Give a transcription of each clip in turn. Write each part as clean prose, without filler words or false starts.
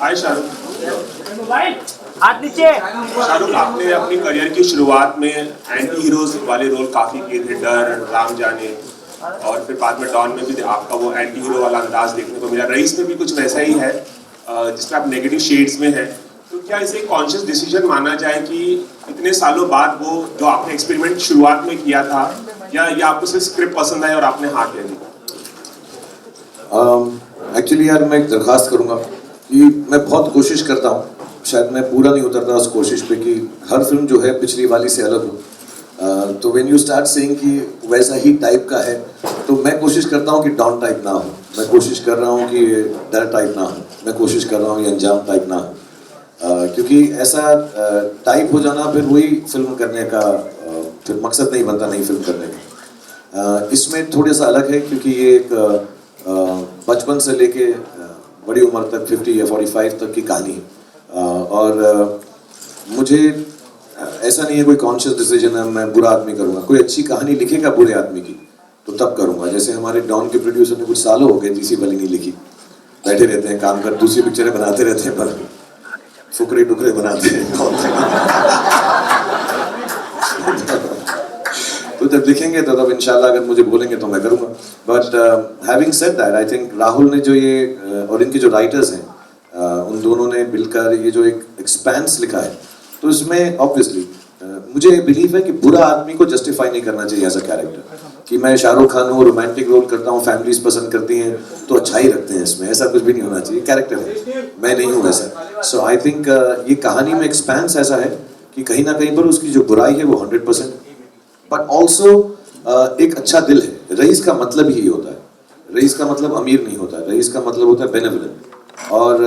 हाय शाहरुख। हाथ नीचे। शाहरुख, आपने अपनी करियर की शुरुआत में एंटी हीरोज वाले रोल काफ़ी किए थे, डर, राम जाने, और फिर बाद में डॉन में भी आपका वो एंटी हीरो वाला अंदाज देखने को मिला। रईस में भी कुछ वैसा ही है जिसमें आप नेगेटिव शेड्स में हैं। तो क्या इसे कॉन्शियस डिसीजन माना जाए कि इतने सालों बाद वो जो आपने एक्सपेरिमेंट शुरुआत में किया था, या आपको सिर्फ स्क्रिप्ट पसंद आई और आपने हाँ कह दी? एक्चुअली यार, मैं एक दरख्वास्त करूँगा कि मैं बहुत कोशिश करता हूँ, शायद मैं पूरा नहीं उतरता उस कोशिश पे कि हर फिल्म जो है पिछली वाली से अलग हो। तो व्हेन यू स्टार्ट सेइंग कि वैसा ही टाइप का है, तो मैं कोशिश करता हूँ कि डॉन टाइप ना हो, मैं कोशिश कर रहा हूँ कि डर टाइप ना हो, मैं कोशिश कर रहा हूँ कि अंजाम टाइप ना हो, क्योंकि ऐसा टाइप हो जाना फिर वही फिल्म करने का फिर मकसद नहीं बनता नई फिल्म करने का। इसमें थोड़ा सा अलग है क्योंकि ये एक बचपन से लेके बड़ी उम्र तक 50 या 45 तक की कहानी है, और मुझे ऐसा नहीं है कोई कॉन्शियस डिसीजन है मैं बुरा आदमी करूँगा। कोई अच्छी कहानी लिखेगा बुरे आदमी की तो तब करूँगा। जैसे हमारे डॉन के प्रोड्यूसर ने कुछ सालों हो गए जीसी बलिंगी लिखी, बैठे रहते हैं, काम कर, दूसरी पिक्चरें बनाते रहते हैं पर फुकरे टुकरे बनाते हैं। तो जब लिखेंगे तो तब इंशाल्लाह अगर मुझे बोलेंगे तो मैं करूँगा। But having said that, I think Rahul ने जो ये और इनके जो राइटर्स हैं उन दोनों ने मिलकर ये जो एक एक्सपेंस लिखा है, तो इसमें ऑब्वियसली मुझे बिलीव है कि बुरा आदमी को जस्टिफाई नहीं करना चाहिए एज अ कैरेक्टर, कि मैं शाहरुख खान हूँ, रोमांटिक रोल करता हूँ, फैमिलीज पसंद करती हैं तो अच्छा ही रखते हैं इसमें, ऐसा कुछ भी नहीं होना चाहिए। कैरेक्टर है, मैं नहीं हूँ वैसा। सो आई थिंक ये कहानी में एक्सपेंस ऐसा है कि कहीं ना कहीं पर उसकी जो बुराई है वो 100%, बट ऑल्सो एक अच्छा दिल है। रईस का मतलब ही होता है, रईस का मतलब अमीर नहीं होता है, रईस का मतलब होता है बेनेवलेंट। और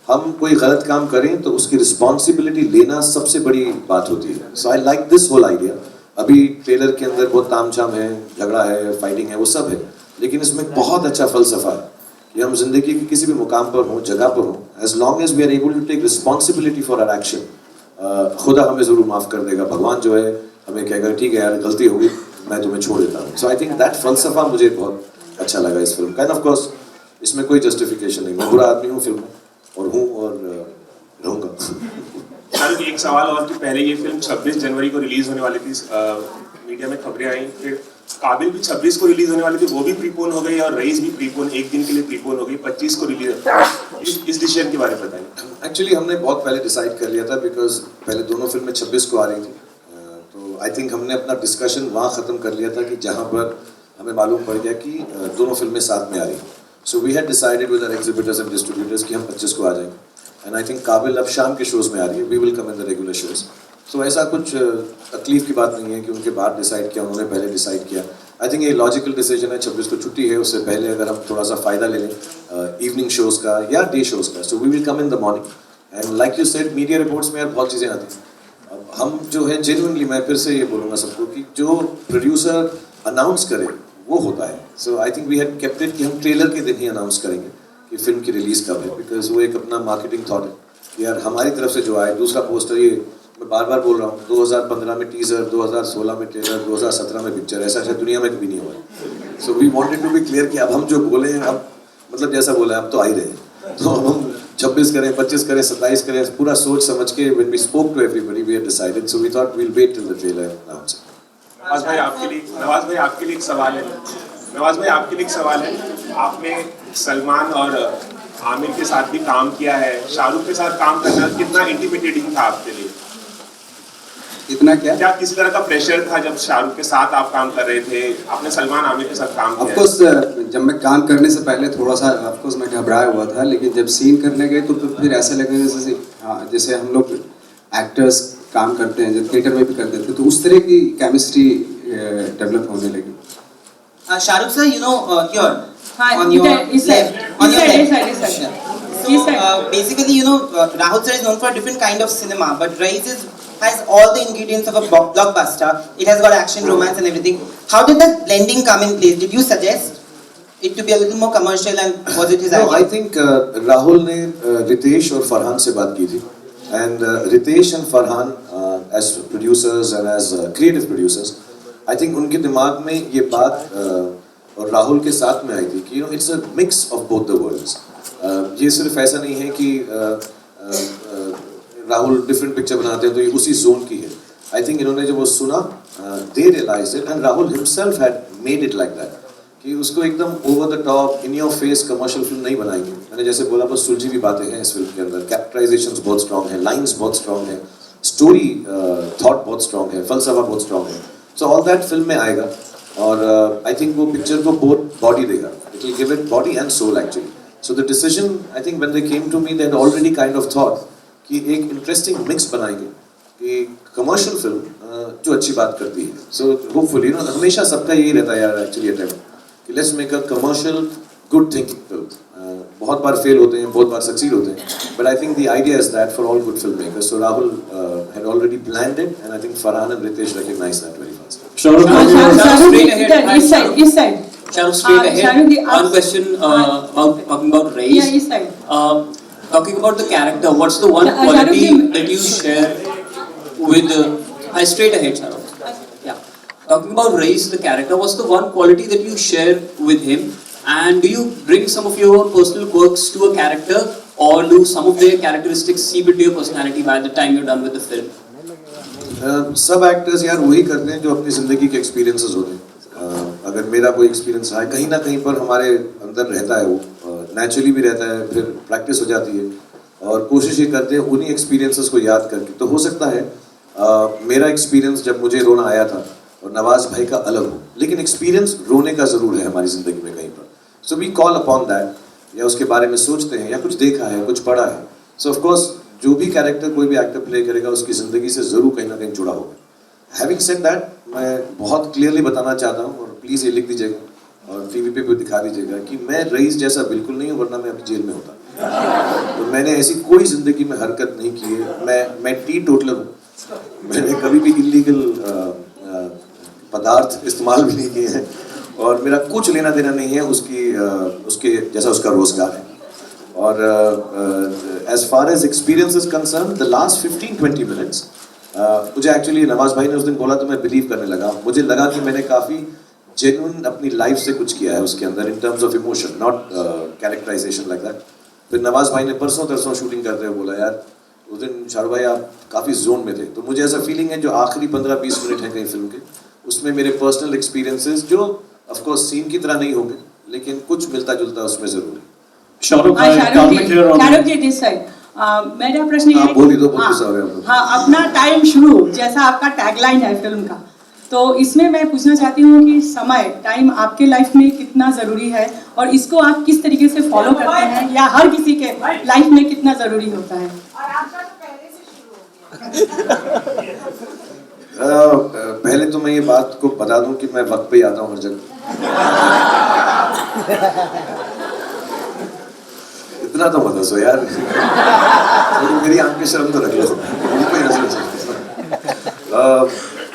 हम कोई गलत काम करें तो उसकी रिस्पॉन्सिबिलिटी लेना सबसे बड़ी बात होती है। So I like this whole idea. अभी ट्रेलर के अंदर बहुत तामझाम है, झगड़ा है, फाइटिंग है, वो सब है, लेकिन इसमें बहुत अच्छा फलसफा है कि हम जिंदगी के किसी भी मुकाम पर हों, जगह पर हों, as long as we are able to take responsibility for our action, खुदा हमें ज़रूर माफ़ कर देगा। भगवान जो है हमें कहेगा ठीक है यार गलती होगी, मैं तुम्हें छोड़ देता हूँ। सो आई थिंक दैट फलसफा मुझे बहुत अच्छा लगा इस फिल्म का। एंड ऑफ कोर्स इसमें कोई जस्टिफिकेशन नहीं, मैं बुरा आदमी हूँ फिल्म में और हूँ और रहूँगा। शाहरुख, एक सवाल और कि पहले ये फिल्म 26 जनवरी को रिलीज होने वाली थी, मीडिया में खबरें आई, फिर काबिल भी 26 को रिलीज होने वाली थी, वो भी प्रीपोन हो गई, और रईस भी प्रीपोन एक दिन के लिए प्रीपोन हो गई, 25 को रिलीज। इस डिसीजन के बारे में बताइए। एक्चुअली हमने बहुत पहले डिसाइड कर लिया था, बिकॉज पहले दोनों फिल्में 26 को आ रही थी, तो आई थिंक हमने अपना डिस्कशन वहाँ ख़त्म कर लिया था कि जहाँ पर हमें मालूम पड़ गया कि दोनों फिल्में साथ में आ रही हैं। So we had decided with our exhibitors and distributors कि हम 25 को आ जाएंगे। एंड आई थिंक काबिल अब शाम के शोज़ में आ रही है, we will come in the regular shows. तो ऐसा कुछ तकलीफ की बात नहीं है कि उनके बाद डिसाइड किया, उन्होंने पहले डिसाइड किया। आई थिंक ये लॉजिकल डिसीजन है। 26 को छुट्टी है, उससे पहले अगर हम थोड़ा सा फ़ायदा ले लें इवनिंग शोज़ का या डे शोज़ का, so we will come in the morning. And like you said, media reports में यार बहुत चीज़ें आती हैं। अब हम जो है जेन्युइनली, मैं फिर से ये बोलूँगा सबको कि जो प्रोड्यूसर अनाउंस करे वो होता है। So I think we had kept it कि हम ट्रेलर के दिन ही अनाउंस करेंगे कि फिल्म की रिलीज़ कब है, बिकॉज वो एक अपना मार्केटिंग थॉट है कि यार हमारी तरफ से जो आए। दूसरा पोस्टर, ये मैं बार बार बोल रहा हूँ, 2015 में टीज़र, 2016 में ट्रेलर, 2017 में पिक्चर, ऐसा शायद दुनिया में कभी नहीं हुआ है। So we wanted to be clear कि अब हम जो बोले हैं, अब मतलब जैसा बोला है अब तो आ ही रहे हैं, तो अब हम 26 करें, 25 करें, 27 करें, पूरा सोच समझ के when we spoke to everybody we had decided, so we thought we'll wait till the trailer announce it. Nawaz भाई आपके लिए एक सवाल है। नवाज भाई आपके लिए एक सवाल है। आपने सलमान और आमिर के साथ भी काम किया है, शाहरुख के साथ काम करना कितना इंटिमिडेटिंग था आपके लिए? इतना क्या किसी तरह का प्रेशर था जब शाहरुख के साथ आप काम कर रहे थे? आपने सलमान आमिर के साथ काम किया? ऑफकोर्स जब मैं काम करने से पहले थोड़ा सा ऑफकोर्स मैं घबराया हुआ था, लेकिन जब सीन करने गए तो फिर ऐसा लगा जैसे जैसे हम लोग एक्टर्स काम करते हैं, जब थिएटर में भी करते थे, तो उस तरह की केमिस्ट्री डेवलप होने लगी। Shahrukh sir, you know, here Hi, on your this left, side. on your This left. side. So This side. basically, you know, Rahul sir is known for a different kind of cinema, but Rise has all the ingredients of a blockbuster. It has got action, romance, and everything. How did that blending come in place? Did you suggest it to be a little more commercial, and was it his idea? No, I think Rahul ने रितेश और फरहान से बात की थी, and Ritesh and Farhan as producers and as creative producers, I think उनके दिमाग में ये बात और राहुल के साथ में आई थी कि it's a mix of both the worlds. ये सिर्फ ऐसा नहीं है कि राहुल डिफरेंट पिक्चर बनाते हैं तो ये उसी जोन की है। आई थिंक इन्होंने जब वो सुना, they realized it, and Rahul himself had made it like that, कि उसको एकदम over the top in your face commercial film नहीं बनाएंगे। मैंने जैसे बोला, बस सुलझी भी बातें हैं इस फिल्म के अंदर, कैरेक्टराइजेशंस बहुत स्ट्रॉन्ग है, लाइंस बहुत स्ट्रॉन्ग है, स्टोरी थॉट बहुत स्ट्रॉन्ग है, फलसफा बहुत स्ट्रॉन्ग है। सो ऑल दैट फिल्म में आएगा और आई थिंक वो पिक्चर को बहुत बॉडी देगा, it will give it body and soul actually. So the decision, I think when they came to me, they had already kind of thought कि एक interesting mix बनाएंगे, कि कमर्शियल फिल्म जो अच्छी बात करती है। सो होपफुली हमेशा सबका यही रहता है यार एक्चुअली अटेम्प्ट कि let's make a commercial good thinking film. बहुत बार फेल होते हैं, बहुत बार सक्सीड होते हैं, but I think the idea is that for all good film makers. So Rahul had already planned it and I think Farhan and Ritesh recognize that very fast. इस side Shahrukh, straight ahead. Shahrukh, One question about talking about Raees. Yeah, this side. Talking about the character, what's the one quality Shahrukh, that you share with? Straight ahead, Shahrukh. Yeah. Talking about Raees, the character, what's the one quality that you share with him? And do you bring some of your own personal quirks to a character, or do some of their characteristics seep into your personality by the time you're done with the film? सब actors यार वही करते हैं जो अपनी जिंदगी के experiences होते हैं। अगर मेरा कोई एक्सपीरियंस है कहीं ना कहीं पर हमारे अंदर रहता है, वो नेचुरली भी रहता है, फिर प्रैक्टिस हो जाती है और कोशिश ये करते हैं उन्हीं एक्सपीरियंसेस को याद करके। तो हो सकता है मेरा एक्सपीरियंस जब मुझे रोना आया था और नवाज भाई का अलग हो, लेकिन एक्सपीरियंस रोने का ज़रूर है हमारी ज़िंदगी में कहीं पर। So we call upon that, या उसके बारे में सोचते हैं, या कुछ देखा है, कुछ पढ़ा है। सो ऑफकोर्स जो भी कैरेक्टर कोई भी एक्टर प्ले करेगा उसकी ज़िंदगी से ज़रूर कहीं ना कहीं जुड़ा होगा। हैविंग सेड दैट, मैं बहुत क्लियरली बताना चाहता हूँ, और प्लीज़ ये लिख दीजिएगा और टीवी पे भी दिखा दीजिएगा कि मैं रईस जैसा बिल्कुल नहीं हूँ, वरना मैं अभी जेल में होता। तो मैंने ऐसी कोई ज़िंदगी में हरकत नहीं की है। मैं टी टोटलर हूँ। मैंने कभी भी इलीगल पदार्थ इस्तेमाल भी नहीं किए हैं और मेरा कुछ लेना देना नहीं है उसके जैसा उसका रोज़गार है। और as far as experience is concern, the last 15-20 minutes मुझे एक्चुअली नवाज भाई ने उस दिन बोला तो मैं बिलीव करने लगा। मुझे लगा कि मैंने काफ़ी जेन्युइन अपनी लाइफ से कुछ किया है उसके अंदर, in terms of emotion, not characterization like that. फिर नवाज भाई ने परसों तरसों शूटिंग करते हुए बोला, यार उस दिन शाहरुख भाई आप काफ़ी जोन में थे। तो मुझे ऐसा फीलिंग है जो आखिरी 15-20 मिनट हैं कहीं फिल्म के, उसमें मेरे पर्सनल एक्सपीरियंसेस जो ऑफकोर्स सीन की तरह नहीं होंगे, लेकिन कुछ मिलता जुलता उसमें ज़रूर है। शाहरुख जी दिस साइड। मेरा प्रश्न ये है बोली तो बहुत गुस्सा हो गया। हाँ, अपना टाइम शुरू जैसा आपका टैगलाइन है फिल्म का, तो इसमें मैं पूछना चाहती हूँ कि समय, टाइम आपके लाइफ में कितना ज़रूरी है और इसको आप किस तरीके से फॉलो करते हैं, या हर किसी के लाइफ में कितना ज़रूरी होता है? और आपका तो पहले से शुरू हो गया। पहले तो मैं ये बात को बता दूं कि मैं वक्त पे ही आता हूँ हर जगह। इतना तो मत हंसो यार, मेरी आंख पे शर्म तो रख लो।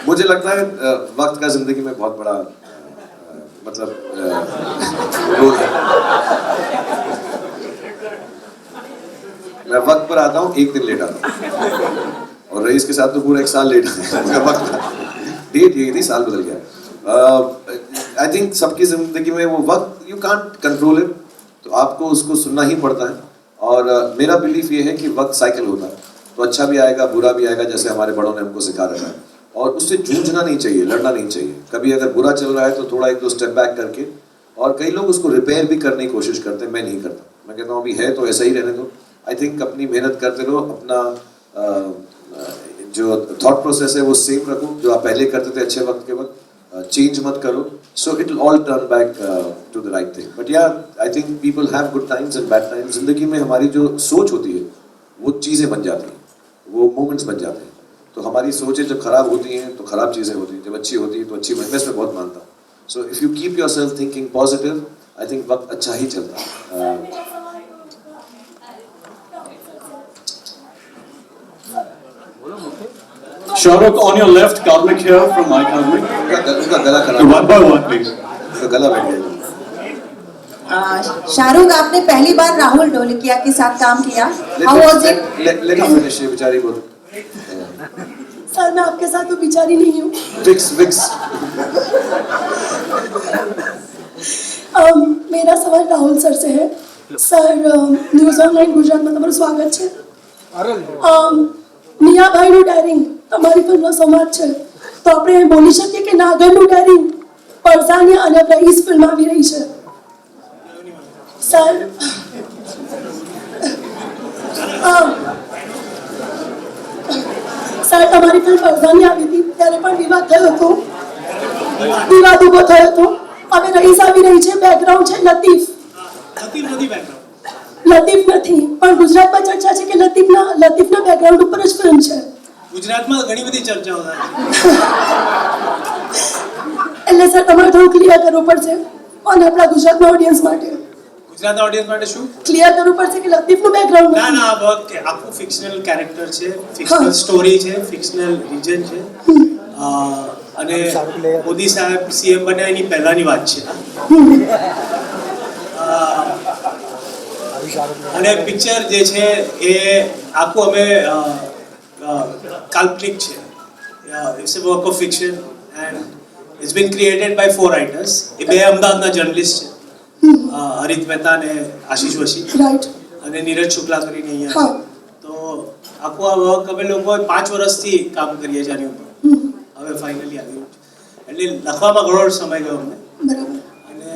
मुझे लगता है वक्त का जिंदगी में बहुत बड़ा रोल है। मैं वक्त पर आता हूँ, एक दिन लेट आता हूँ, और रईस के साथ तो पूरा 1 साल लेट आया। वक्त डेट ये थी, साल बदल गया। आई थिंक सबकी जिंदगी में वो वक्त यू कांट कंट्रोल इट, तो आपको उसको सुनना ही पड़ता है। और मेरा बिलीफ ये है कि वक्त साइकिल होता है, तो अच्छा भी आएगा बुरा भी आएगा, जैसे हमारे बड़ों ने हमको सिखा रखा है। और उससे जूझना नहीं चाहिए, लड़ना नहीं चाहिए। कभी अगर बुरा चल रहा है तो थोड़ा 1-2 स्टेप बैक करके, और कई लोग उसको रिपेयर भी करने की कोशिश करते हैं, मैं नहीं करता। मैं कहता हूँ अभी है तो ऐसा ही रहने दो। आई थिंक अपनी मेहनत करते रहो, अपना जो थॉट प्रोसेस है वो सेम रखो, जो आप पहले करते थे अच्छे वक्त के वक्त, चेंज मत करो। So it will all turn back to the right thing. But yeah I think people have good times and bad times. जिंदगी में हमारी जो सोच होती है वो चीज़ें बन जाती हैं, वो मोमेंट्स बन जाते हैं। तो हमारी सोचें जब खराब होती हैं तो खराब चीज़ें होती हैं, जब अच्छी होती हैं तो अच्छी। मैं इसमें बहुत मानता हूँ। So if you keep your self thinking positive, I think वक्त अच्छा ही चलता है। Shahrukh, on your left, Karmik here from my Karmik. उसका गला खराब, One by one, please. उसका गला बैठ गया। शाहरुख, आपने पहली बार राहुल ढोलकिया के साथ काम किया, how was it? Let me finish, ये बेचारी बोल। सर, मैं आपके साथ तो बिचारी नहीं हूँ। Fix. मेरा सवाल राहुल सर से है. સર ન્યૂઝ ઓનલાઈન ગુજરાતમાં તમારું સ્વાગત છે. મિયાભાઈનું ડાયરિંગ તમારી ફિલ્મનો સંવાદ છે, તો આપણે બોલી શકીએ કે નાગરનું ડાયરિંગ પરસાનિયા અને રઈસ ફિલ્મ આવી રહી છે. સર સર તમારી ફિલ્મ પરસાનિયા આવી હતી ત્યારે પણ વિવાદ થયો હતો, વિવાદ ઊભો થયો હતો. હવે રઈસ આવી રહી છે, બેકગ્રાઉન્ડ છે લતીફ. લતીફ નથી, પણ ગુજરાતમાં ચર્ચા છે કે લતીફના બેકગ્રાઉન્ડ ઉપર જ ફિલ્મ છે. ગુજરાતમાં ઘણી બધી ચર્ચાઓ થાય. એટલે સર તમારે થોડું ક્લિયર કરવું પડશે અને આપણા ગુજરાતના ઓડિયન્સ માટે ગુજરાતના ઓડિયન્સ માટે શું ક્લિયર કરવું પડશે કે લતીફનું બેકગ્રાઉન્ડ ના ના આખું ફિક્શનલ કેરેક્ટર છે, ફિક્શનલ સ્ટોરી છે, ફિક્શનલ રિજન છે. અને મોદી સાહેબ સીએમ બન્યા એની પહેલાની વાત છે. અને પિક્ચર જે છે એ આખું અમે કાલ્પનિક છે. It's a work of fiction and it's been created by 4 writers. એ બે અમદાવાદના જર્નલિસ્ટ છે, હરિત મહેતા અને આશીષ વશી રાઈટ અને નીરજ શુક્લા કરીને અહીંયા. તો આખું આ વર્ક અમે લોકો 5 વર્ષથી કામ કરીએ છીએ આની ઉપર. હવે ફાઇનલી આવ્યું છે, એટલે લખવામાં ઘણો સમય ગયો અમને. બરાબર. અને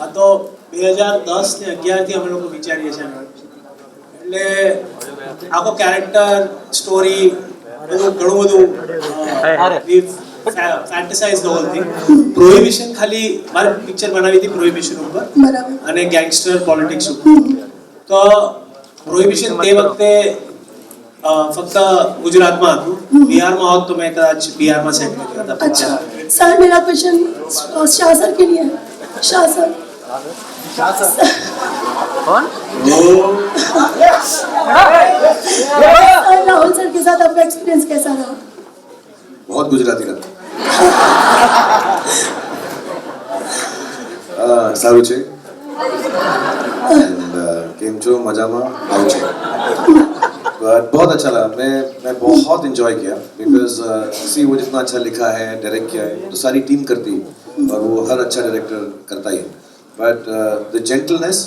આ તો 2010 ને 11 થી અમે લોકો વિચારીએ છીએ. એટલે આખો કેરેક્ટર સ્ટોરી ઘણું બધું ફેન્ટસાઇઝ ધ હોલ થિંગ. પ્રોહિબિશન ખાલી મારે પિક્ચર બનાવી હતી પ્રોહિબિશન ઉપર બરાબર. અને ગેંગસ્ટર પોલિટિક્સ ઉપર. તો પ્રોહિબિશન તે વખતે ફક્ત ગુજરાતમાં હતું. બિહારમાં હોત તો મેં કદાચ બિહારમાં સેટ કર્યા હતા. अच्छा सर मेरा क्वेश्चन शाह सर के लिए है. शाह सर राहुल सर के साथ आपका एक्सपीरियंस कैसा रहा? बहुत गुजराती लगता સારું છે. કેમ છો? મજામાં આવું છે. बट बहुत अच्छा लगा. मैं बहुत इंजॉय किया बिकॉज सी वो जितना अच्छा लिखा है, डायरेक्ट किया है, तो सारी टीम करती है और वो हर अच्छा डायरेक्टर करता ही है. But the gentleness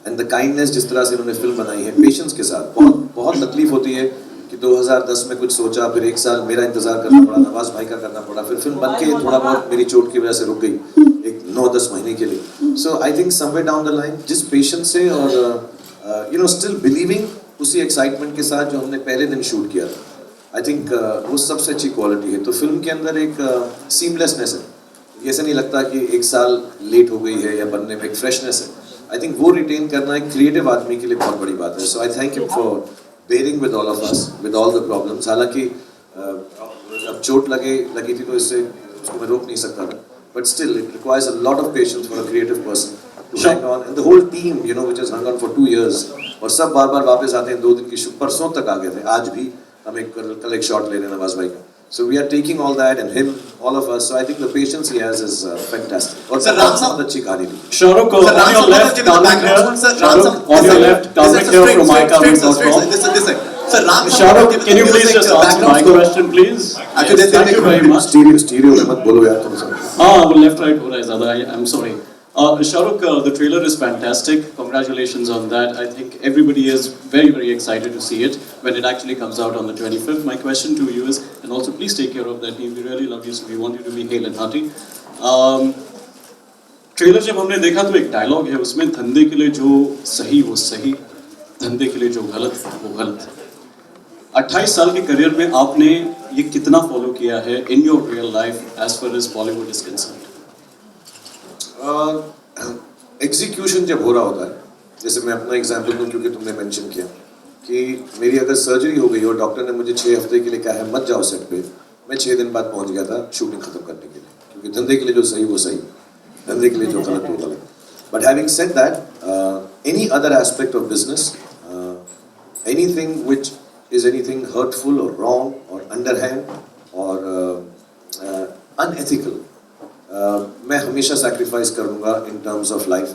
and the kindness जिस तरह से इन्होंने फिल्म बनाई है, पेशेंस के साथ. बहुत बहुत तकलीफ होती है कि 2010 में कुछ सोचा, फिर 1 साल मेरा इंतजार करना पड़ा, नवाज भाई का करना पड़ा, फिर फिल्म बन के थोड़ा बहुत मेरी चोट की वजह से रुक गई एक 9-10 महीने के लिए. So I think somewhere down the line जिस पेशेंस से और यू नो स्टिल बिलीविंग उसी एक्साइटमेंट के साथ जो हमने पहले दिन शूट किया था, आई थिंक वो सबसे अच्छी क्वालिटी है. तो फिल्म के अंदर एक सीमलेसनेस है. ऐसा नहीं लगता कि 1 साल लेट हो गई है या बनने में एक फ्रेशनेस है. आई थिंक वो रिटेन करना एक क्रिएटिव आदमी के लिए बहुत बड़ी बात है. So I thank you for bearing with all of us with all the problems. हालांकि अब चोट लगी थी तो इससे उसको मैं रोक नहीं सकता था, but still it requires a lot of patience for a creative person to hang on, and the whole team, you know, which has hung on for 2 years. और सब बार-बार वापस आते हैं. 2 दिन की परसों तक आ गए थे. आज भी हम कल एक शॉट ले रहे हैं नवाज भाई का. So we are taking all that and him, all of us. So I think the patience he has is fantastic. और बहुत अच्छी कहानी थी. Shahrukh, on your left, Karmik here. Shahrukh, on your left, Karmik here from mykarmik.com. Shahrukh, can you please just answer my question, please? Yes, thank you very much. Stereo में मत बोलो यार तुम सब. वो left right हो रहा है ज़्यादा. I'm sorry. Shahrukh, the trailer is fantastic. Congratulations on that. I think everybody is very, very excited to see it when it actually comes out on the 25th. My question to you is, and also please take care of that name. We really love you, so we want you to be hale and hearty. Trailer जब हमने देखा तो एक dialogue है उसमें, धंधे के लिए जो सही वो सही, धंधे के लिए जो गलत वो गलत. 28 साल के करियर में आपने ये कितना फॉलो किया है in your real life as far as Bollywood is concerned? Execution जब हो रहा होता है, जैसे मैं अपना एग्जांपल दूं क्योंकि तुमने मेंशन किया कि मेरी अगर सर्जरी हो गई और डॉक्टर ने मुझे 6 हफ्ते के लिए कहा है मत जाओ सेट पे, मैं 6 दिन बाद पहुंच गया था शूटिंग खत्म करने के लिए. क्योंकि धंधे के लिए जो सही वो सही, धंधे के लिए जो गलत वो गलत. But having said that, any other aspect of business, anything which is anything hurtful और रॉन्ग और अंडरहैंड और अनएथिकल, मैं हमेशा सैक्रिफाइस करूंगा इन टर्म्स ऑफ लाइफ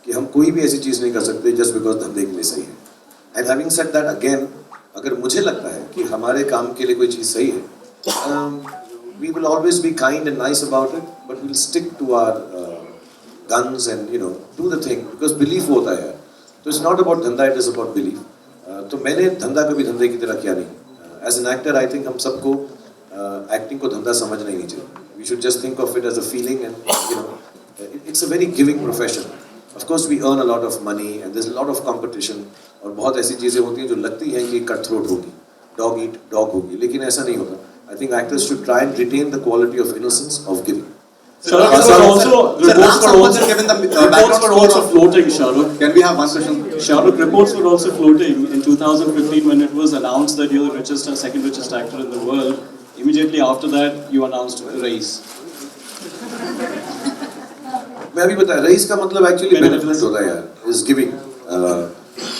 कि हम कोई भी ऐसी चीज़ नहीं कर सकते जस्ट बिकॉज धंधे के लिए सही है. And having said that again, अगर मुझे लगता है कि हमारे काम के लिए कोई चीज़ सही है, we will always be kind and nice about it, but we will stick to our guns and do the thing because belief होता है यार. So it's not about धंधा, it is about belief. तो मैंने धंधा कभी धंधे की तरह किया नहीं. As an actor, I think हम सबको acting को धंधा समझना ही नहीं चाहिए. We should just think of it as a feeling and it's a very giving profession. Of course, we earn a lot of money and there's a lot of competition. और बहुत ऐसी चीजें होती हैं जो लगती हैं कि कट थ्रोट होगी, डॉग ईट डॉग होगी, लेकिन ऐसा नहीं होता. I think actors should try and retain the quality of innocence of giving. Reports were also floating, Shahrukh. Can we have one question? Shahrukh, reports were also floating in 2015 when it was announced that you're the richest and second richest actor in the world. Immediately after that, you announced Race. मैं अभी बताया, rice का मतलब actually benefit होता है यार, is giving.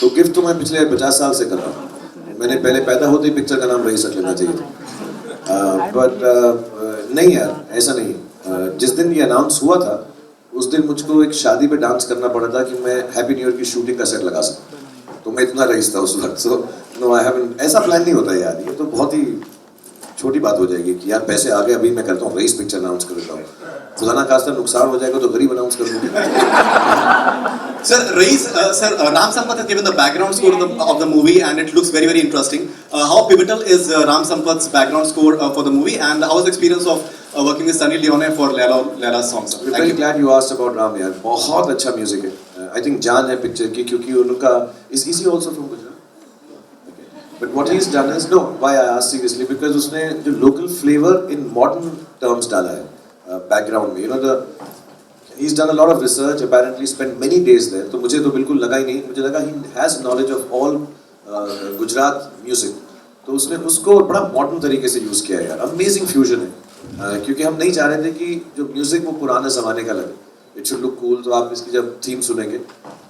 तो gift तो मैं पिछले 50 साल से कर रहा हूँ. मैंने पहले पैदा होते ही पिक्चर का नाम रईस रख लेना चाहिए था. बट नहीं यार, ऐसा नहीं. जिस दिन ये अनाउंस हुआ था उस दिन मुझको एक शादी पे डांस करना पड़ा था कि मैं हैप्पी न्यू ईयर की शूटिंग का सेट लगा सकूं. तो मैं इतना रईस था उस वक्त. So no, I haven't. ऐसा प्लान नहीं होता यार, ये तो बहुत ही छोटी बात हो जाएगी कि यार पैसे आ गए, अभी मैं करता हूँ रईस पिक्चर अनाउंस कर देता हूँ. खुदा ना खास्ता नुकसान हो जाएगा तो गरीब अनाउंस कर दूंगा. Sir, Race, Ram Sampath has given the background score of the movie and it looks very, very interesting. How pivotal is Ram Sampath's background score for the movie and how was the experience of working with Sunny Leone for Laila's songs? I'm very glad you asked about Ram यार. बहुत अच्छा music है. I think जान है picture की क्योंकि उनका is he also from Gujarat? But what he's done is, no, why I ask seriously, because उसने जो local flavor in modern terms डाला है background में. He's done a lot of research, apparently spent many days there. तो मुझे तो बिल्कुल लगा ही नहीं. मुझे लगा he has knowledge of all Gujarat music. तो उसने उसको बड़ा modern तरीके से use किया यार. Amazing fusion है. क्योंकि हम नहीं चाह रहे थे कि जो म्यूजिक वो पुराने ज़माने का लगे. It should look cool. तो आप इसकी जब थीम सुनेंगे,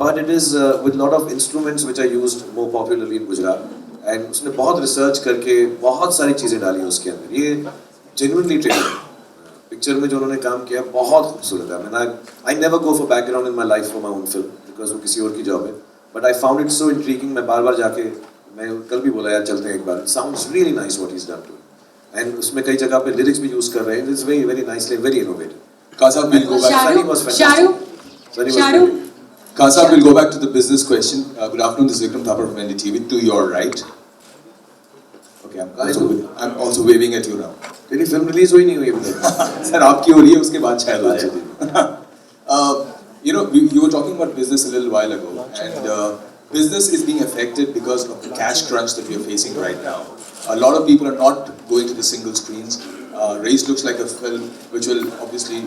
but it is with lot of instruments which are used more popularly in Gujarat. And उसने बहुत रिसर्च करके बहुत सारी चीज़ें डाली हैं उसके अंदर. ये genuinely trained. पिक्चर में जो उन्होंने काम किया बहुत खूबसूरत है. I never go for background in my life for my own film because वो किसी और की जॉब है. But I found it so intriguing. मैं बार-बार जाके, मैं कल भी बोला यार चलते हैं एक बार. It sounds really nice what he's done to it. And उसमें कई जगह पे lyrics भी use कर रहे हैं. It's very, very nicely, very innovative. Kasa, we'll go back. Sunny was fantastic. Shahrukh. Kasa, we'll go back to the business question. Good afternoon, this is Vikram Thapar from NDTV. To your right. Okay, I'm also waving at you now. तेरी film release हुई नहीं हुई अभी तक. Sir, आपकी हो रही है उसके बाद शायद आ जाए. You were talking about business a little while ago, and business is being affected because of the cash crunch that we are facing right now. A lot of people are not going to the single screens. Race looks like a film which will obviously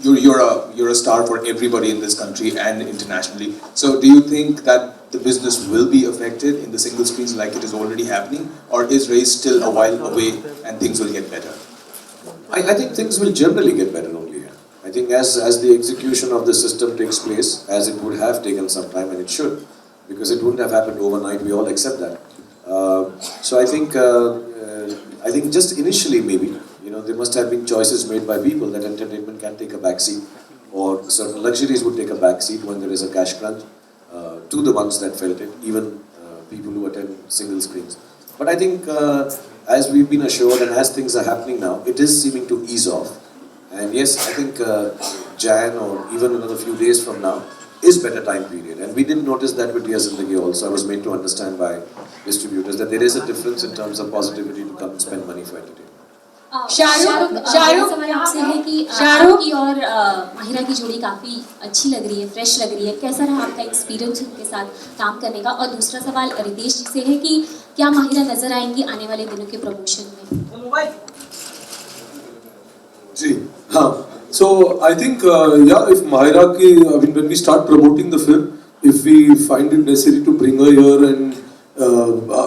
you're a star for everybody in this country and internationally. So do you think that the business will be affected in the single screens like it is already happening, or is Race still a while away and things will get better? I think things will generally get better only. I think as the execution of the system takes place, as it would have taken some time, and it should, because it wouldn't have happened overnight. We all accept that. So I think just initially maybe, there must have been choices made by people that entertainment can take a backseat, or certain luxuries would take a backseat when there is a cash crunch to the ones that felt it, even people who attend single screens. But I think as we've been assured and as things are happening now, it is seeming to ease off. And yes, I think Jan or even another few days from now is better time period. And we did notice that with Diya Zindagi also. I was made to understand by distributors that there is a difference in terms of positivity to come and spend money for entertainment. सवाल आपसे है कि आपकी और माहिरा की जोड़ी काफ़ी अच्छी लग रही है, फ्रेश लग रही है. कैसा रहा आपका एक्सपीरियंस उनके साथ काम करने का? और दूसरा सवाल रितेश जी से है कि क्या माहिरा नजर आएंगी आने वाले दिनों के प्रमोशन में? जी हाँ. So I think if Mahira when we start promoting the film, if we find it necessary to bring her here and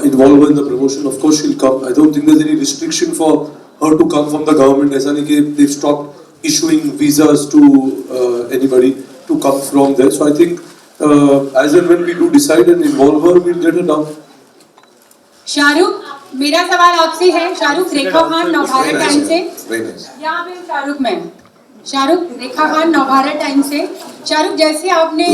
involve her in the promotion, of course she'll come. I don't think there's any restriction for her to come from the government. ऐसा नहीं कि they've stopped issuing visas to anybody to come from there. So I think as and when we do decide and involve her, we'll get her down. Shahrukh, मेरा सवाल आपसे है. शाहरुख, रेखा Khan Navbharat time से. यहाँ पे शाहरुख में शाहरुख, रेखा खान नवभारत टाइम से. शाहरुख, जैसे आपने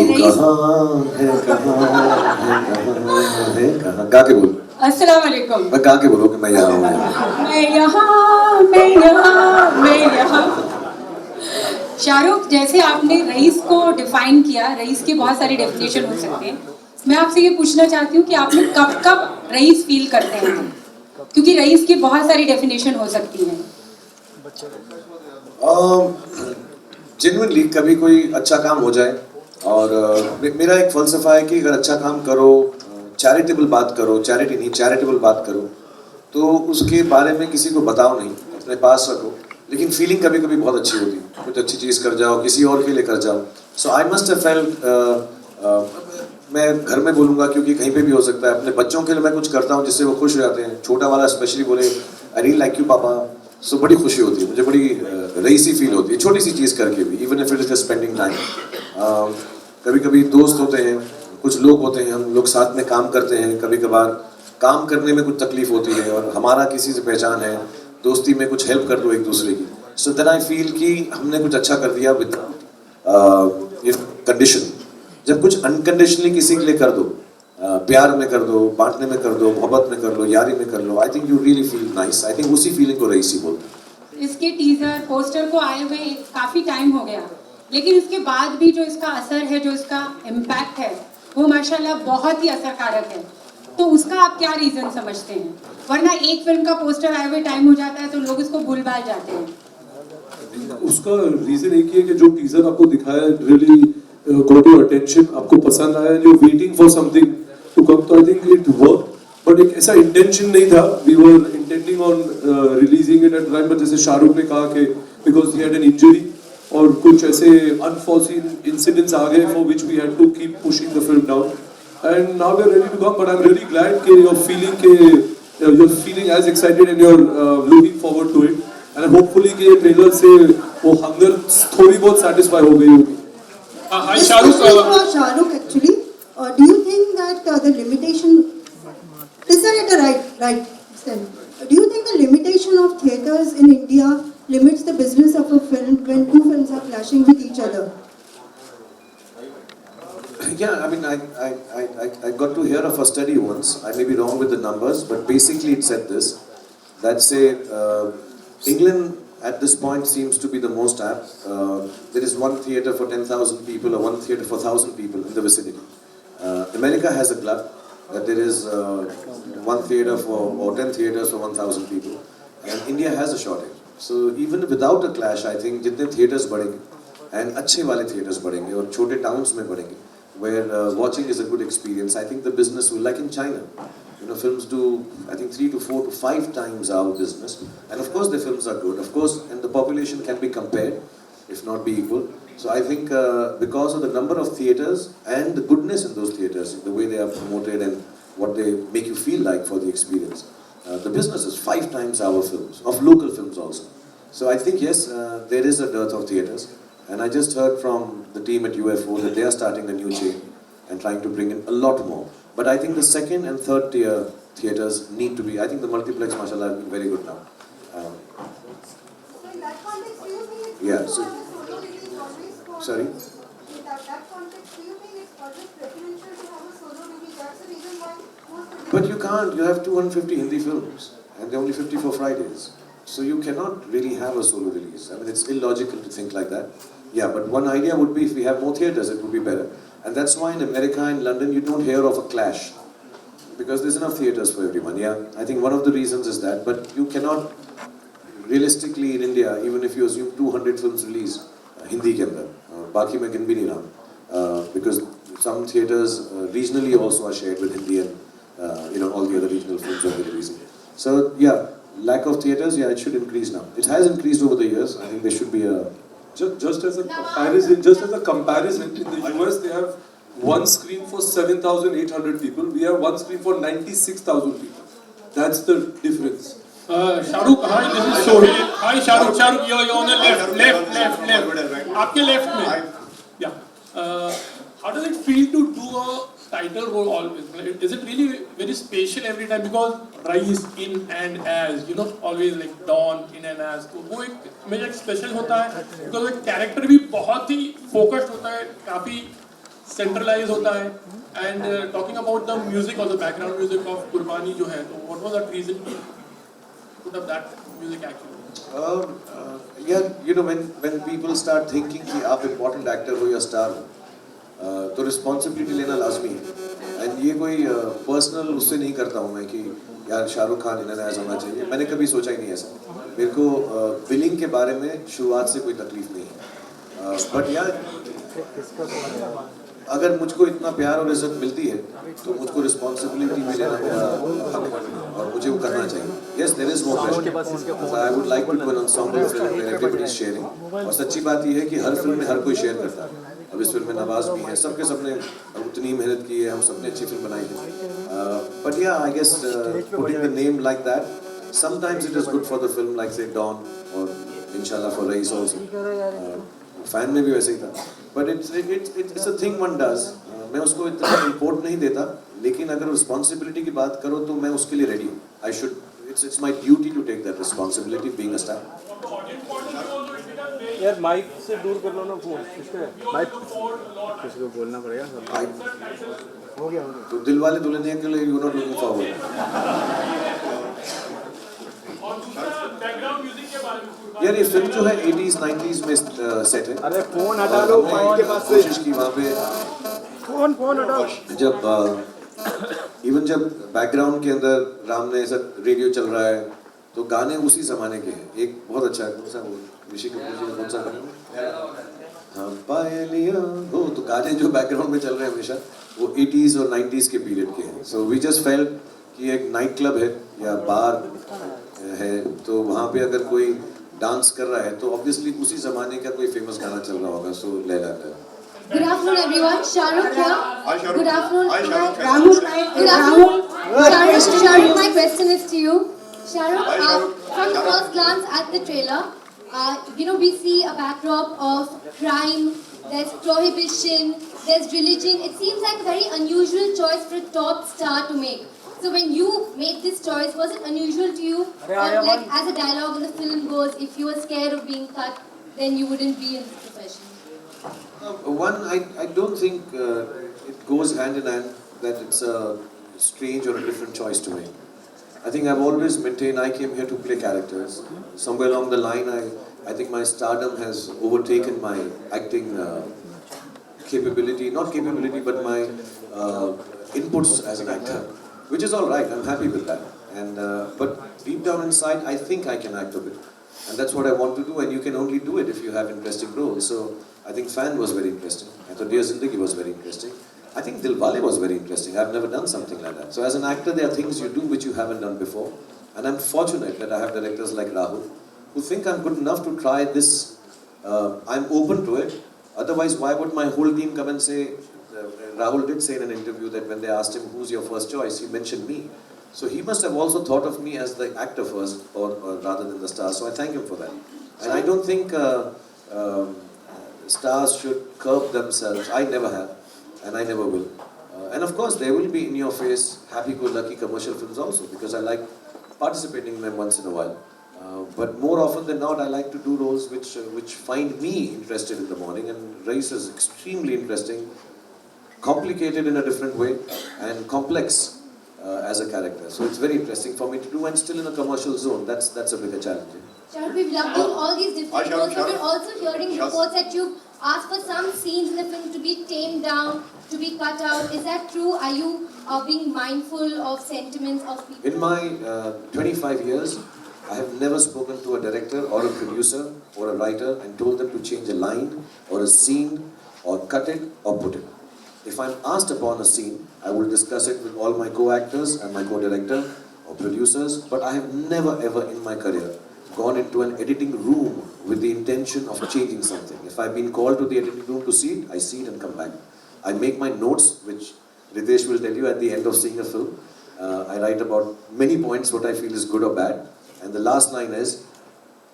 गा के बोल. अस्सलाम वालेकुम. मैं गा के बोलो कि मैं यहाँ हूँ. मैं यहाँ. शाहरुख, जैसे आपने रईस को डिफाइन किया, रईस के बहुत सारे डेफिनेशन हो सकते हैं, मैं आपसे ये पूछना चाहती हूँ कि आप लोग कब कब रईस फील करते हैं? क्योंकि रईस की बहुत सारी डेफिनेशन हो सकती हैं। जेन्युइनली कभी कोई अच्छा काम हो जाए और मेरा एक फलसफा है कि अगर अच्छा काम करो, चैरिटेबल बात करो, चैरिटी नहीं चैरिटेबल बात करो, तो उसके बारे में किसी को बताओ नहीं, अपने पास रखो, लेकिन फीलिंग कभी कभी बहुत अच्छी होती है। कुछ अच्छी चीज़ कर जाओ, किसी और के लिए कर जाओ। सो आई मस्ट हैव फेल्ट, मैं घर में बोलूँगा क्योंकि कहीं पे भी हो सकता है, अपने बच्चों के लिए मैं कुछ करता हूँ जिससे वो खुश हो जाते हैं। छोटा वाला स्पेशली बोले आई रियली लाइक यू पापा, सो बड़ी खुशी होती है मुझे, बड़ी रईसी फील होती है छोटी सी चीज़ करके भी, even if it is just spending time. कभी कभी दोस्त होते हैं, कुछ लोग होते हैं, हम लोग साथ में काम करते हैं, कभी कभार काम करने में कुछ तकलीफ होती है और हमारा किसी से पहचान है, दोस्ती में कुछ हेल्प कर दो एक दूसरे की, सो देन आई फील कि हमने कुछ अच्छा कर दिया विद कंडीशन। जब कुछ अनकंडीशनली किसी के लिए कर दो, प्यार में कर दो, बांटने में कर दो, मोहब्बत में कर लो, यारी में कर लो, I think you really feel nice. I think उसी फीलिंग को रईसी बोलते हैं। इसके टीजर पोस्टर को आए हुए काफी टाइम हो गया, लेकिन इसके बाद भी जो इसका असर है, जो इसका इम्पैक्ट है, वो माशाल्लाह बहुत ही असरकारक है। तो उसका आप क्या रीजन समझते हैं? वरना एक फिल्म का पोस्टर आए हुए टाइम हो जाता है तो लोग इसको भूल भाल जाते हैं। उसका रीजन एक ही है कि जो टीजर आपको दिखाया रियली गॉट योर अटेंशन, आपको पसंद आया, you waiting for something to come, तो I think it work. But एक ऐसा इंटेंशन नहीं था, we were intending on releasing it at time, but जैसे शाहरुख ने कहा कि because he had an injury और कुछ ऐसे अनफॉर्सीन इंसिडेंट्स आ गए for which we had to keep pushing the film down, and now we are ready to come. But I am really glad कि you're feeling as excited and you're looking forward to it, and hopefully कि ये trailer से वो hunger थोड़ी बहुत satisfy हो गई होगी। Hi Shahrukh. For Shahrukh actually, do you think that the limitation is that at a right extent? Do you think the limitation of theaters in India limits the business of a film when two films are clashing with each other? Yeah, I mean, I got to hear of a study once. I may be wrong with the numbers, but basically it said this: that say England at this point seems to be the most apt. There is one theatre for 10,000 people or one theatre for 1,000 people in the vicinity. America has a glut that there is one theatre for or 10 theatres for 1,000 people, and India has a shortage. So even without a clash, I think जितने theatres बढ़ेंगे and अच्छे वाले theatres बढ़ेंगे और छोटे towns में बढ़ेंगे, where watching is a good experience, I think the business will, like in China, you know, films do I think 3 to 4 to 5 times our business, and of course the films are good, of course, and the population can be compared, if not be equal. So I think because of the number of theatres and the goodness in those theatres, the way they are promoted and what they make you feel like for the experience, the business is 5 times our films, of local films also. So I think yes, there is a dearth of theatres. And I just heard from the team at UFO that they are starting a new chain and trying to bring in a lot more. But I think the second and third tier theatres need to be, I think the multiplex, mashallah, have been very good now. So in that context, do you think it's Yeah, so- solo release always for... Sorry? In that context, do you think it's always preferential to have a solo release? That's the reason why most... But you can't, you have 250 Hindi films and there are only 50 for Fridays. So you cannot really have a solo release. I mean, it's illogical to think like that. Yeah, but one idea would be if we have more theatres, it would be better. And that's why in America and London, you don't hear of a clash. Because there's enough theatres for everyone, yeah. I think one of the reasons is that. But you cannot, realistically in India, even if you assume 200 films release, Hindi ke andar, baaki mein gin bhi nahi raha. Because some theatres regionally also are shared with Hindi and all the other regional films are releasing. So yeah, lack of theatres, yeah, it should increase now. It has increased over the years. I think there should be a... Just as a comparison, in the US they have one screen for 7,800 people. We have one screen for 96,000 people. That's the difference. Shahrukh, hi, this is Sohail. Hi, Shahrukh, you're on the left. आपके left में. Yeah. How does it feel to do a title role always? Is it really very special every time? Because Rais in and as, always like Don in and as. तो वो एक मेरा एक special होता है. Because वो character भी बहुत ही focused होता है, काफी centralized होता है. And talking about the music or the background music of Qurbani जो है, तो what was that reason to put up that music actually? Yeah, you know, when people start thinking कि आप important actor हो या star हो, तो responsibility लेना लाजमी है। And ये कोई personal उससे नहीं करता हूँ मैं कि यार शाहरुख खान इन्हें ऐसा होना चाहिए। मैंने कभी सोचा ही नहीं ऐसा। मेरे को बिलिंग के बारे में शुरुआत से कोई तकलीफ नहीं है। But यार अगर मुझको इतना प्यार और इज्जत मिलती है तो मुझको रिस्पॉन्सिबिलिटी भी लेना मेरा हक है और मुझे वो करना चाहिए। Yes, there is more pressure. I would like to do an ensemble film where everybody is sharing. और सच्ची बात ये है कि हर फिल्म में हर कोई शेयर करता है। अब इस फिल्म में नवाज भी है, सबके सबने उतनी मेहनत की है, हम सबने अच्छी फिल्म बनाई है। But yeah, I guess putting the name like that, sometimes it is good for the film, like say Dawn or Inshallah for Raees also. Fan में भी वैसे ही था, but it's a thing one does. मैं उसको इतना import नहीं देता, लेकिन अगर रिस्पॉन्सिबिलिटी की बात करो तो मैं उसके लिए रेडी हूँ। I should, it's my duty to take that responsibility being a star. यार माइक से दूर कर लो ना फोन, माइक किसी को बोलना पड़ेगा। हो गया तो दिल वाले दुल्हनिया के लिए यू नॉट लुकिंग फॉरवर्ड। यार ये फिल्म जो है 80s 90s में सेट है। अरे फोन हटा लो, माइक के पास से कोशिश की वहाँ पे फोन हटाओ। जब इवन जब बैकग्राउंड के अंदर राम ने ऐसा रेडियो चल रहा है तो गाने उसी जमाने के हैं। एक बहुत अच्छा है, कौन सा वो ऋषि कपूर जी ने कौन सा गाना, हम पाए लिया हो, तो गाने जो बैकग्राउंड में चल रहे हैं हमेशा वो 80s और 90s के पीरियड के हैं। सो वी जस्ट फेल्ट कि एक नाइट क्लब है या बार है, तो वहाँ पे अगर कोई डांस कर रहा है तो ऑब्वियसली उसी जमाने का कोई फेमस गाना चल रहा होगा। सो ले लाता है। Good afternoon, everyone. Shahrukh here. Hi, Shahrukh. Good afternoon. Hi, Shahrukh. Rahul, Good afternoon. Shahrukh, my question is to you. Shahrukh, Hi, Shahrukh. from first glance at the trailer, we see a backdrop of crime, there's prohibition, there's religion. It seems like a very unusual choice for a top star to make. So when you made this choice, was it unusual to you? Or like as a dialogue in the film goes, if you were scared of being cut, then you wouldn't be in this profession? One, I don't think it goes hand in hand that it's a strange or a different choice to make. I think I've always maintained I came here to play characters. Somewhere along the line, I think my stardom has overtaken my acting capability, not capability, but my inputs as an actor, which is all right. I'm happy with that. And but deep down inside, I think I can act a bit, and that's what I want to do. And you can only do it if you have interesting roles. So I think Fan was very interesting. I thought Dear Zindagi was very interesting. I think Dilwale was very interesting. I've never done something like that. So as an actor, there are things you do which you haven't done before. And I'm fortunate that I have directors like Rahul who think I'm good enough to try this. I'm open to it. Otherwise, why would my whole team come and say, Rahul did say in an interview that when they asked him, who's your first choice, he mentioned me. So he must have also thought of me as the actor first, or rather than the star. So I thank him for that. And I don't think stars should curb themselves. I never have, and I never will. And of course, there will be in your face happy-go-lucky commercial films also, because I like participating in them once in a while. But more often than not, I like to do roles which find me interested in the morning. And Raees is extremely interesting, complicated in a different way, and complex as a character. So it's very interesting for me to do, and still in a commercial zone. That's a bigger challenge. Shahrukh, we've loved doing all these different Shahrukh, roles, but we're Shahrukh. also hearing reports that you asked for some scenes in the film to be tamed down, to be cut out. Is that true? Are you being mindful of sentiments of people? In my 25 years, I have never spoken to a director or a producer or a writer and told them to change a line or a scene or cut it or put it. If I'm asked upon a scene, I will discuss it with all my co-actors and my co-director or producers, but I have never ever in my career gone into an editing room with the intention of changing something. If I've been called to the editing room to see it, I see it and come back. I make my notes, which Ritesh will tell you at the end of seeing a film. I write about many points, what I feel is good or bad. And the last line is,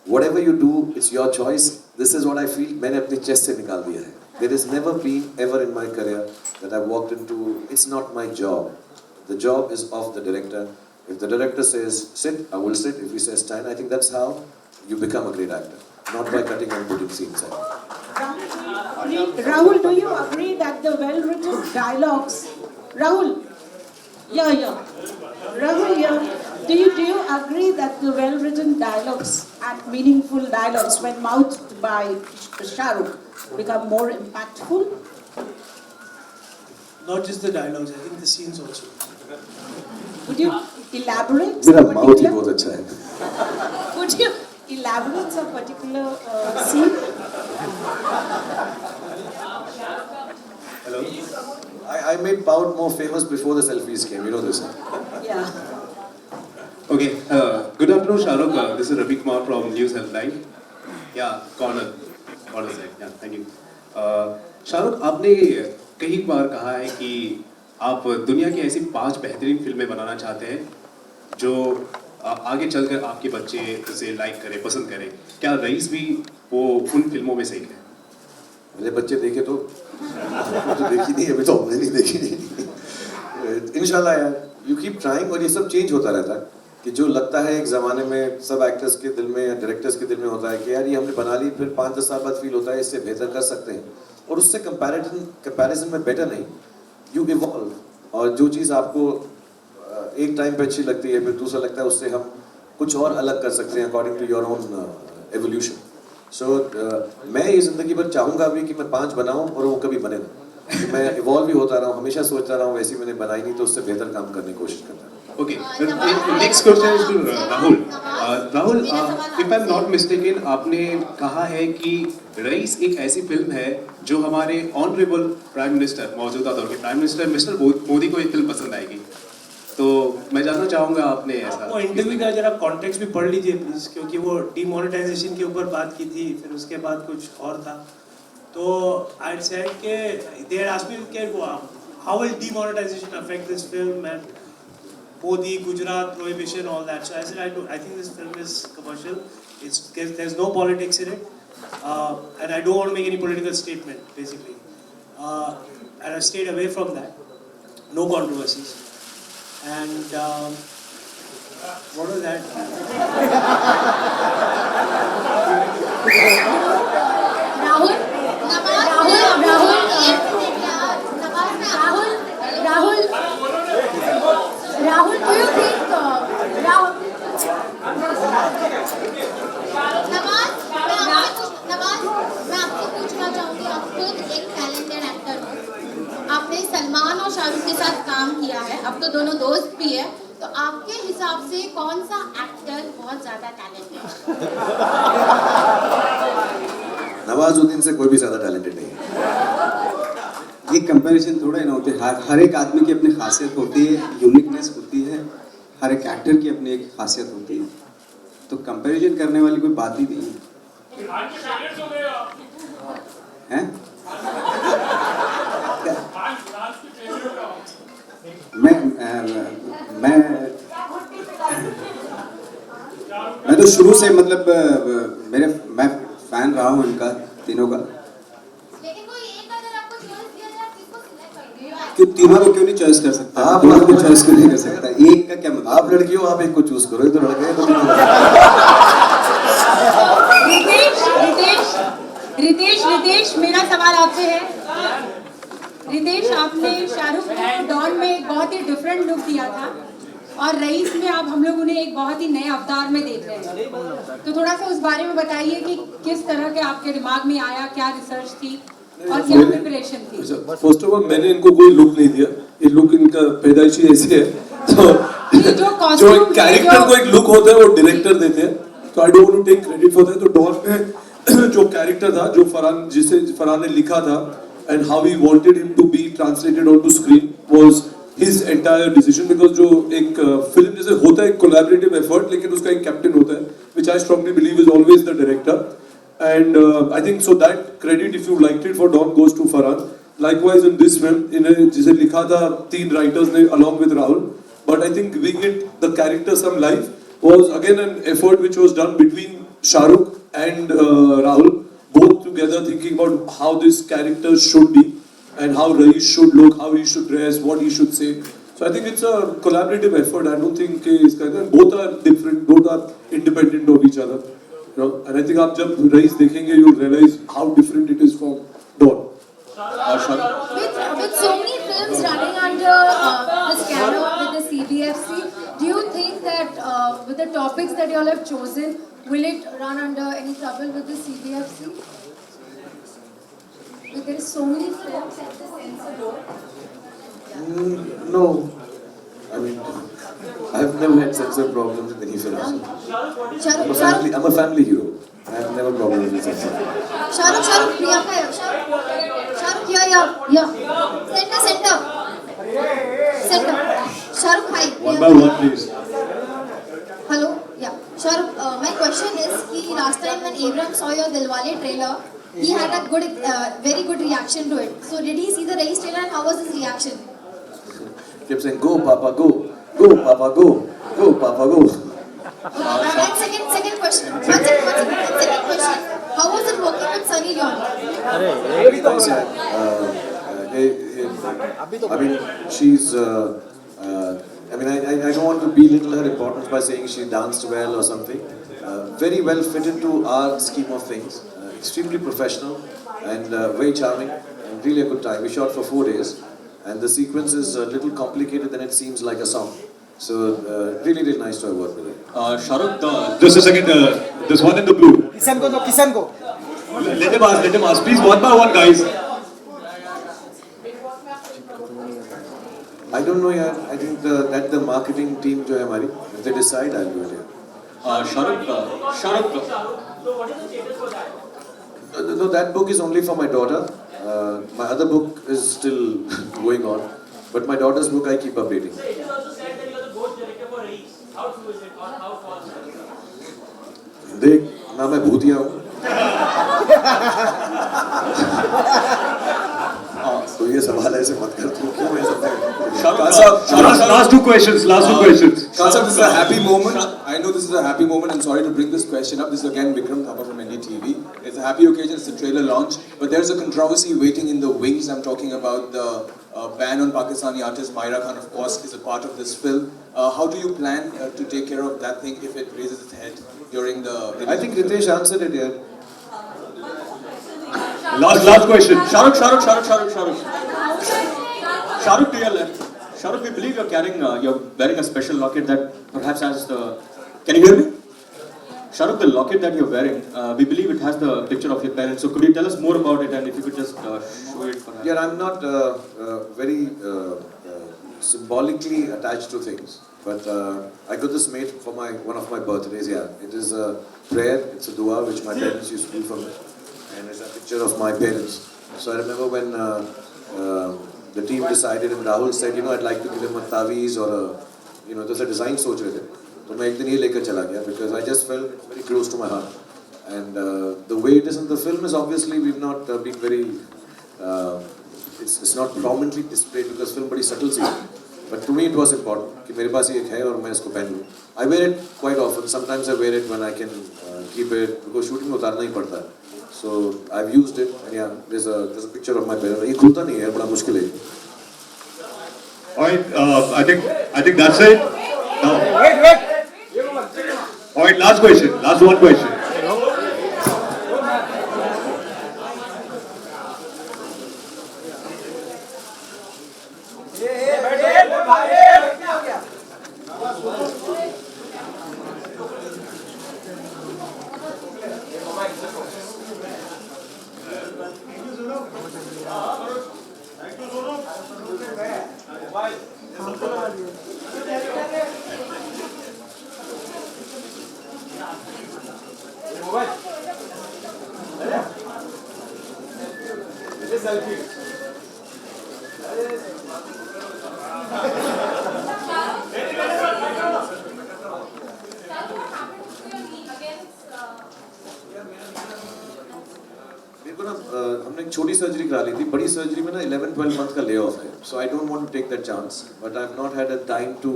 whatever you do, it's your choice. This is what I feel. मैंने अपनी chest से निकाल दिया है. There has never been ever in my career that I walked into, it's not my job. The job is of the director. If the director says sit, I will sit. If he says stand, I think that's how you become a great actor. Not by cutting and putting scenes in. Rahul, do you agree that the well-written dialogues, Rahul, Rahul, do you agree that the well-written dialogues and meaningful dialogues when mouthed by Shah Rukh become more impactful? Not just the dialogues, I think the scenes also. Would you elaborate? मेरा some mouth ही particular- बहुत अच्छा है. Would you elaborate some particular scene? Hello. I made Pout more famous before the selfies came. You know this. Yeah. Okay, good afternoon, Shah Rukh. This is Ravi Kumar from News Headline. Yeah, corner side. Yeah, thank you. Shah Rukh, आपने कई बार कहा है कि आप दुनिया की ऐसी 5 बेहतरीन फिल्में बनाना चाहते हैं जो आगे चलकर आपके बच्चे उसे लाइक करें, पसंद करें. क्या रईस भी वो उन फिल्मों में से एक है? मेरे बच्चे देखे तो देखी नहीं, अभी तो हमने नहीं देखी. इंशाल्लाह यार, यू कीप ट्राइंग. और ये सब चेंज होता रहता है कि जो लगता है एक ज़माने में सब एक्टर्स के दिल में या डायरेक्टर्स के दिल में होता है कि यार ये हमने बना ली, फिर 5-10 साल बाद फील होता है इससे बेहतर कर सकते हैं. और उससे कंपैरिजन में बेटर नहीं, यू इवॉल्व. और जो चीज़ आपको एक टाइम पे अच्छी लगती है, फिर दूसरा लगता है उससे हम कुछ और अलग कर सकते हैं according to your own evolution. So मैं ये ज़िंदगी भर चाहूँगा भी कि मैं 5 बनाऊँ और वो कभी बने ना. मैं इवॉल्व ही होता रहा हूँ, हमेशा सोचता रहा हूँ वैसी मैंने बनाई नहीं तो उससे बेहतर काम करने की कोशिश करता हूँ. Okay, next question is to Rahul. Rahul, if I'm not mistaken, आपने कहा है कि रईस एक ऐसी फिल्म है जो हमारे ऑनरेबल प्राइम मिनिस्टर, मौजूदा दौर के प्राइम मिनिस्टर मिस्टर मोदी को ये फिल्म पसंद आएगी. तो मैं जानना चाहूँगा आपने ऐसा. वो इंटरव्यू का जरा कॉन्टेक्स्ट भी पढ़ लीजिए प्लीज, क्योंकि वो डीमोनेटाइजेशन के ऊपर बात की थी, फिर उसके बाद कुछ और था. तो आई सेड के दे हैड आस्क्ड मी के how will demonetization affect this film and Modi, Gujarat, prohibition, all that. So I said, I think this film is commercial. There's no politics in it, and I don't want to make any political statement, basically. And I stayed away from that. No controversies. And what was that? Rahul, do you think Rahul? Nawaz, मैं आपसे पूछना चाहूँगी, आप खुद एक talented actor हो, आपने सलमान और शाहरुख के साथ काम किया है, अब तो दोनों दोस्त भी है, तो आपके हिसाब से कौन सा एक्टर बहुत ज़्यादा टैलेंटेड है? नवाजुद्दीन से कोई भी ज़्यादा टैलेंटेड नहीं है. ये कंपैरिजन थोड़ा ही ना होते. हर एक आदमी की अपनी खासियत होती है, यूनिकनेस होती है, हर एक एक्टर की अपनी एक खासियत होती है. तो कंपैरिजन करने वाली कोई बात ही नहीं है. हैं? मैं तो शुरू से मतलब मैं फैन रहा हूँ इनका तीनों का. क्यों तीनों को क्यों नहीं चॉइस कर सकता? आप लोग को चॉइस क्यों नहीं कर सकता? एक का क्या मतलब? आप लड़की हो, आप एक को चूज करो. ये तो लड़के हैं तो रितेश, मेरा सवाल आपसे है. रितेश, आपने शाहरुख को डॉन में एक बहुत ही डिफरेंट लुक दिया था और रईस में आप हम लोग उन्हें एक बहुत ही नए अवतार में देख रहे हैं. तो थोड़ा सा उस बारे में बताइए कि किस तरह के आपके दिमाग में आया, क्या रिसर्च थी और क्या प्रिपरेशन थी? फर्स्ट ऑफ ऑल मैंने इनको कोई लुक नहीं दिया, ये लुक इनका पैदाइशी ऐसे है. तो जो एक कैरेक्टर को एक लुक होता है वो डायरेक्टर देते हैं, तो I don't want to take credit for that. तो डॉन में जो कैरेक्टर था, जो फरहान ने लिखा था and how he wanted him to be translated on to screen was his entire decision. Because जो एक फिल्म जैसे होता है एक कोलैबोरेटिव एफर्ट, लेकिन उसका एक कैप्टन होता है, which I strongly believe is always the director. And I think so that credit, if you liked it, for Don goes to Farhan. Likewise in this film, जिसे लिखा था 3 writers ने along with Rahul. But I think giving it the character some life was again an effort which was done between Shahrukh and Rahul, both together thinking about how this character should be and how Raish should look, how he should dress, what he should say. So I think it's a collaborative effort. I don't think both are different, both are independent of each other. And I think आप जब rice देखेंगे you'll realize how different it is from Don. With so many films running under the scanner with the CBFC, do you think that with the topics that you all have chosen, will it run under any trouble with the CBFC? Because there is so many films at the censor board. No. I mean, I've never had censor problems with any films. I'm a family hero. I have never problems with censor. Shahrukh, Priyanka here. Shahrukh, here. Center. Shahrukh, hi. One by one, please. Hello, yeah. Shahrukh, my question is, last time when Abraham saw your Dilwale trailer, he had a very good reaction to it. So did he see the Race trailer and how was his reaction? Kept saying, go Papa, go. Go Papa, go. Go Papa, go. And second question. Second question. How was it working with Sunny Leone? I mean, she's. I mean, I don't want to belittle her importance by saying she danced well or something. Very well fitted to our scheme of things. Extremely professional and very charming. And really a good time. We shot for 4 days, and the sequence is a little complicated than it seems like a song. So really nice to have worked with her. Shahrukh, just a second. There's one in the blue. Kisan go. Let him ask. Please, one by one, guys. I don't know yaar. I think that the marketing team जो है हमारी, if they decide, I'll do it. Shahrukh. No, that book is only for my daughter. My other book is still going on, but my daughter's book I keep updating. देख ना मैं भूतिया हूँ तो ये सवाल ऐसे मत कर तू क्यों ऐसा Last two questions. Kansab, this is a happy moment. I know this is a happy moment. I'm sorry to bring this question up. This is again Vikram Thapa from NDTV. It's a happy occasion. It's a trailer launch. But there's a controversy waiting in the wings. I'm talking about the ban on Pakistani artist. Myra Khan, of course, is a part of this film. How do you plan to take care of that thing if it raises its head during the... I think Ritesh answered it here. Last question. Shahrukh. Shahrukh, to your left. Shahrukh, we believe you're wearing a special locket that perhaps has the... Can you hear me? Shahrukh, the locket that you're wearing, we believe it has the picture of your parents. So could you tell us more about it, and if you could just show it perhaps? Yeah, I'm not very symbolically attached to things, but I got this made for one of my birthdays. Yeah, it is a prayer. It's a dua which my parents used to do for me, and it's a picture of my parents. So I remember when the team decided, and Rahul said, I'd like to give him a taweez or a, there's a design सोच रहे थे. तो मैं एक दिन ये लेकर चला गया because I just felt it's very close to my heart, and the way it is in the film is obviously we've not been very, it's not prominently displayed because film बड़ी subtle सी है. But to me it was important कि मेरे पास ये एक है और मैं इसको पहन लूँ. I wear it quite often. Sometimes I wear it when I can keep it because shooting में उतारना ही पड़ता है. So I've used it, and yeah, there's a picture of my parents. ये खुलता नहीं है, बड़ा मुश्किल है. Alright, I think that's it. No. Wait. Alright, last one question. हमने एक छोटी सर्जरी करा ली थी. बड़ी सर्जरी में ना 11-12 month का ले ऑफ है. So I don't want to take that chance, but I've not had a time to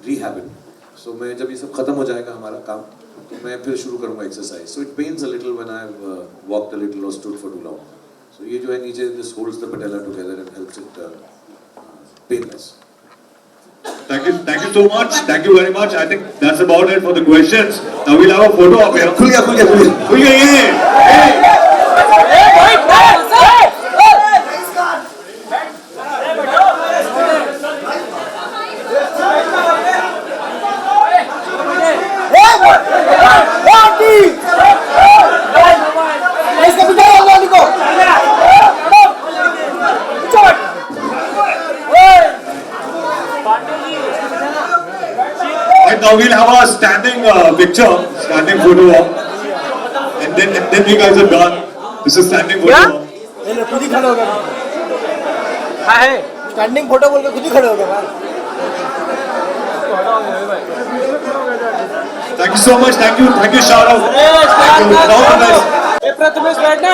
rehab it. So मैं जब ये सब खत्म हो जाएगा हमारा काम, तो मैं फिर शुरू करूँगा exercise. So it pains a little when I've walked a little or stood for too long. So ये जो है नीचे this holds the patella together and helps it painless. Thank you so much. Thank you very much. I think that's about it for the questions. Now we'll have a photo up here. खुल गया ये. Hey! Right now we'll have a standing picture, standing photo op, and then you guys are done. This is standing photo op. खुद ही खड़े हो गए हाँ है standing photo बोल के खुद ही खड़े हो गए Thank you so much. Thank you, Shahrukh. Thank you. All the best. ये प्रथमेश बैठना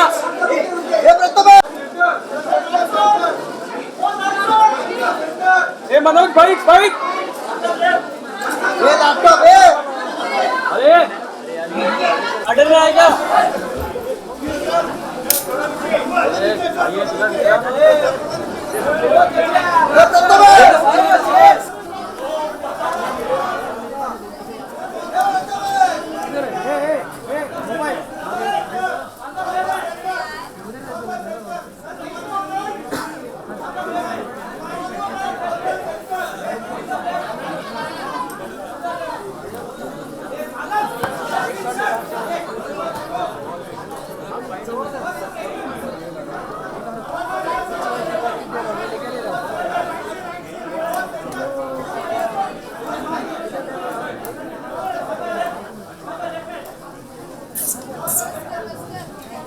ये मनोज बाइक बाइक ये लैपटॉप अरे अडर रहा है क्या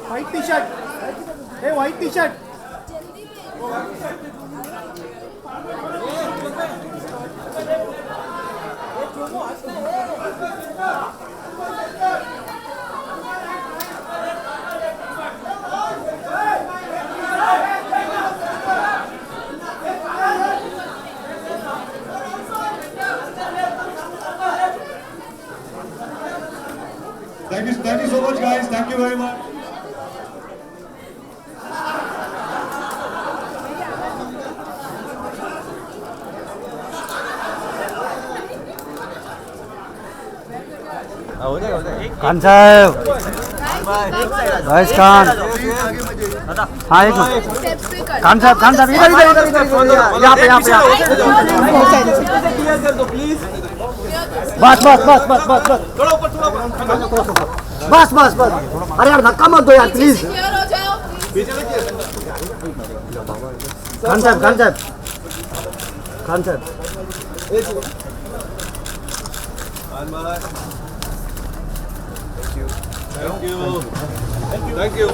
व्हाइट टी शर्ट हे white T shirt Thank you so much, guys. Thank you very much. Khan sahab भाईस खान हाँ एक मिनट खान साहब इधर इधर इधर इधर यहाँ पे बस बस बस बस बस बस बस बस अरे यार धक्का मत दो यार प्लीज खान साहब Thank you.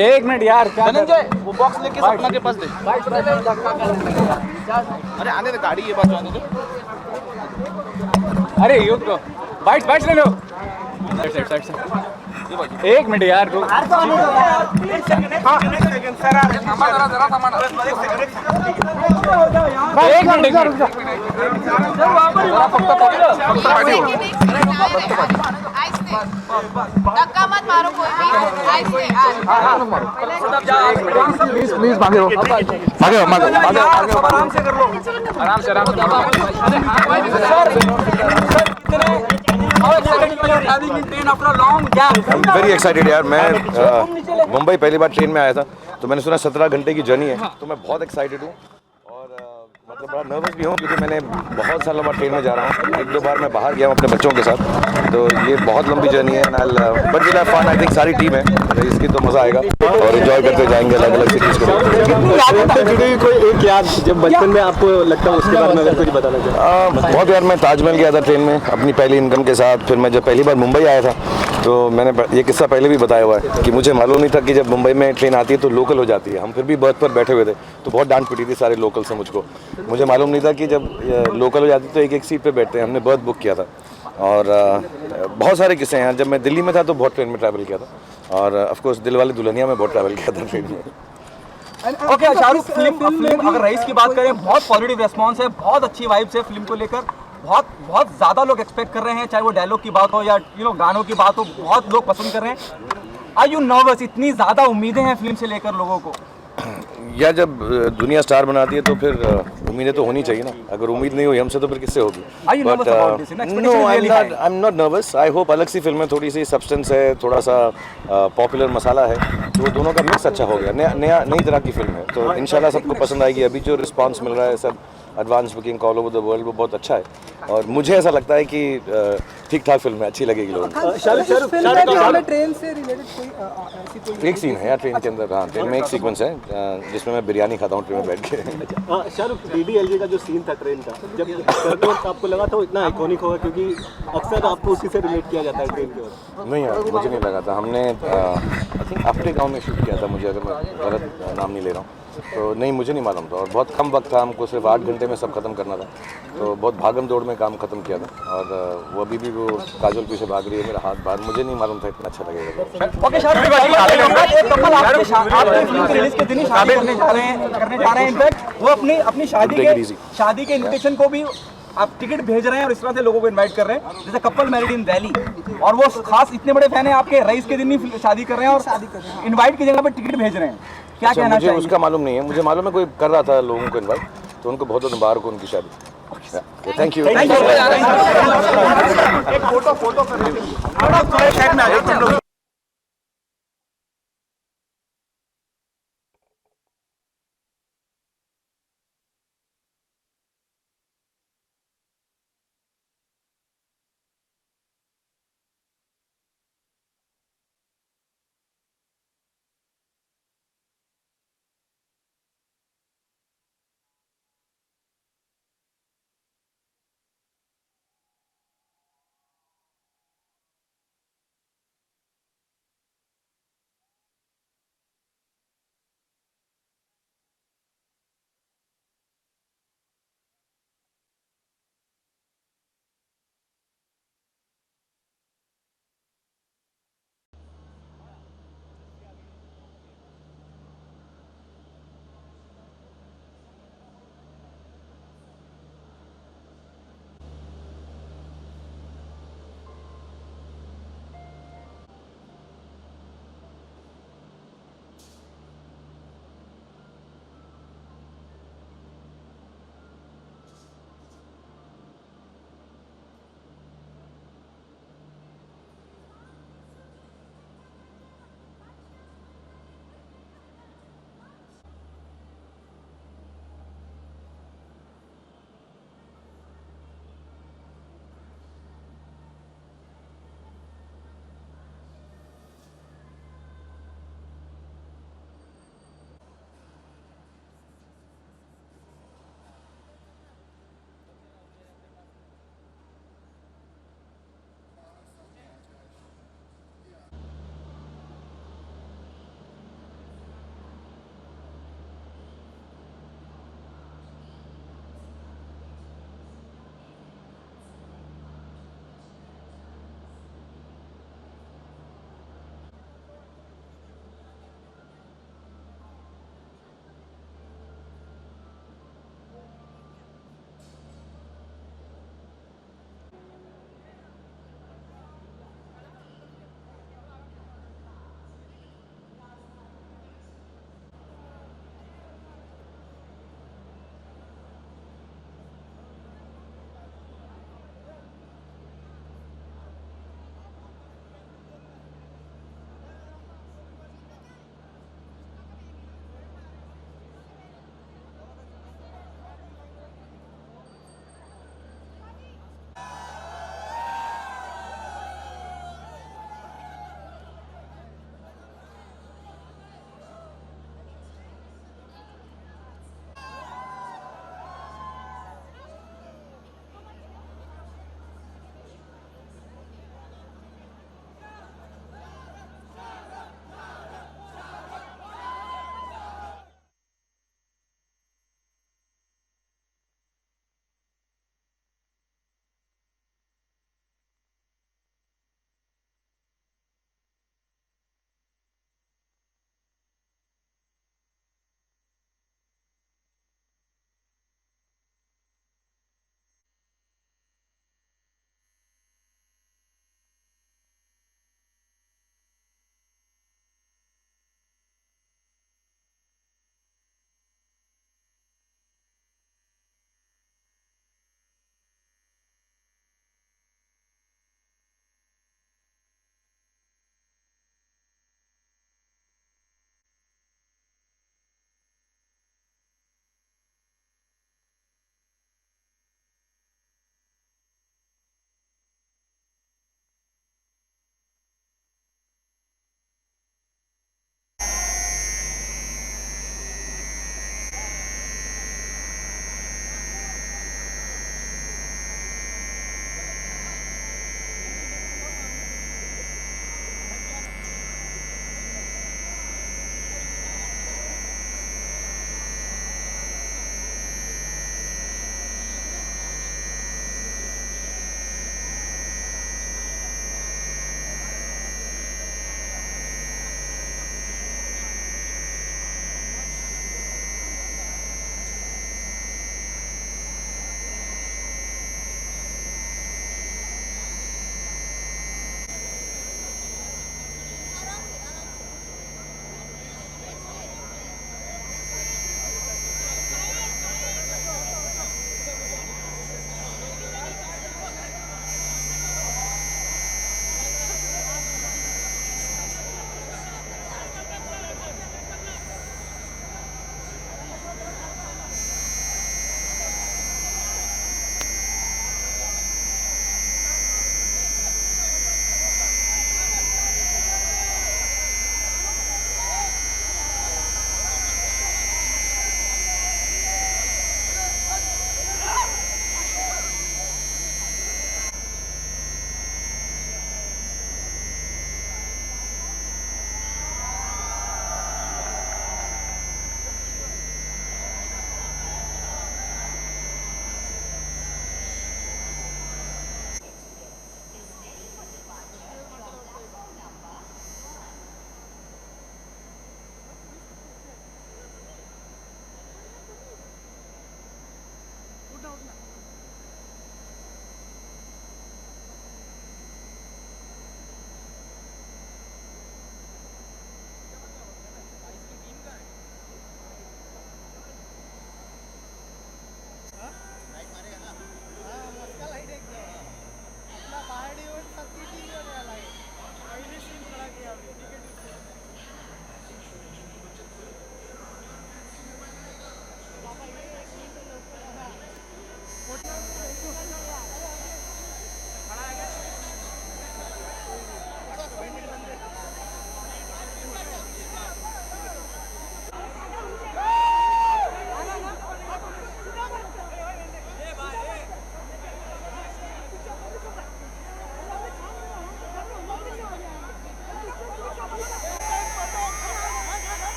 एक मिनट यार धनंजय वो बॉक्स लेके सपना के पास दे अरे आने दे गाड़ी ये बात आने दे अरे युग को बाइट्स ले लो साइड एक मिनट यार रुक एक मिनट धक्का मत मारो कोई भी प्लीज भागे आराम से कर लो आराम से वेरी एक्साइटेड यार मैं मुंबई पहली बार ट्रेन में आया था तो मैंने सुना 17 घंटे की जर्नी है तो मैं बहुत एक्साइटेड हूँ और मतलब बड़ा नर्वस भी हूँ क्योंकि मैंने बहुत सालों बाद ट्रेन में जा रहा हूँ 1-2 बार मैं बाहर गया हूँ अपने बच्चों के साथ तो ये बहुत लंबी जर्नी है but will have fun I think सारी टीम है इसकी तो मज़ा आएगा और एंजॉय करते जाएंगे अलग अलग सिटीज़ को कोई एक याद जब बचपन में आपको लगता है उसके बारे में अगर कुछ बताना चाहें बहुत यार मैं ताजमहल गया था ट्रेन में अपनी पहली इनकम के साथ फिर मैं जब पहली बार मुंबई आया था तो मैंने ये किस्सा पहले भी बताया हुआ है कि मुझे मालूम नहीं था कि जब मुंबई में ट्रेन आती है तो लोकल हो जाती है हम फिर भी बर्थ पर बैठे हुए थे तो बहुत डांट पिटी थी सारे लोकल से मुझको मुझे मालूम नहीं था कि जब लोकल हो जाती तो एक सीट पे बैठते हैं हमने बर्थ बुक किया था और बहुत सारे किस्से हैं जब मैं दिल्ली में था तो बहुत ट्रेन में ट्रैवल किया था और ऑफ कोर्स दिलवाले दुल्हनिया में बहुत ट्रैवल किया था ट्रेन में ओके शाहरुख फिल्म अगर रईस की बात करें बहुत पॉजिटिव रिस्पांस है बहुत अच्छी वाइब्स है फिल्म को लेकर बहुत ज़्यादा लोग एक्सपेक्ट कर रहे हैं चाहे वो डायलॉग की बात हो या गानों की बात हो बहुत लोग पसंद कर रहे हैं आर यू नर्वस इतनी ज़्यादा उम्मीदें हैं फिल्म से लेकर लोगों को या जब दुनिया स्टार बनाती है तो फिर उम्मीदें तो होनी चाहिए ना, अगर उम्मीद नहीं हुई हमसे तो फिर किससे होगी। But no, I am not nervous. I hope अलग सी फिल्म में थोड़ी सी सब्सटेंस है, थोड़ा सा पॉपुलर मसाला है, तो वो दोनों का मिक्स अच्छा हो गया, नई तरह की फिल्म है, तो इंशाल्लाह सबको पसंद आएगी। अभी जो रिस्पांस मिल रहा है सब advance booking all over the world वो बहुत अच्छा है, और मुझे ऐसा लगता है कि ठीक ठाक फिल्म है, अच्छी लगेगी लोगों को। ट्रेन से रिलेटेड कोई एक सीन है यार ट्रेन के अंदर, हाँ ट्रेन में एक सीक्वेंस है जिसमें मैं बिरयानी खाता हूँ ट्रेन में बैठ के। शाहरुख, डीडीएलजे का जो सीन था ट्रेन का, जब करते वक्त आपको लगा था वो इतना आइकॉनिक होगा, क्योंकि अक्सर आपको उसी से रिलेट किया जाता है ट्रेन के वक्त? नहीं यार, मुझे नहीं लगा था। हमने आई थिंक अपने गांव में शूट किया था, मुझे अगर मैं गलत नाम नहीं ले रहा हूँ तो नहीं, मुझे नहीं मालूम था, और बहुत कम वक्त था, हमको सिर्फ 8 घंटे में सब खत्म करना था, तो बहुत भागम दौड़ में काम खत्म किया था। और वो अभी भी वो काजोल पीछे भाग रही है, मेरा हाथ बाहर, मुझे नहीं मालूम था इतना अच्छा लगेगा। ओके शाहरुख भाई, एक कपल आपकी फिल्म की रिलीज के दिन ही शादी करने जा रहे हैं। इनफैक्ट वो अपनी शादी के इनविटेशन को भी आप टिकट भेज रहे हैं और इस तरह से लोगों को इनवाइट कर रहे हैं, जैसे कपल मैरिड इन दिल्ली, और वो खास इतने बड़े फैन हैं आपके, रईस के दिन ही शादी कर रहे हैं और इनवाइट की जगह पे टिकट भेज रहे हैं, क्या कहना मुझे चाहिए? उसका मालूम नहीं है, मुझे मालूम है कोई कर रहा था लोगों को इनवाइट, तो उनको बहुत मुबारक हो उनकी शादी। Thank you. एक फोटो कर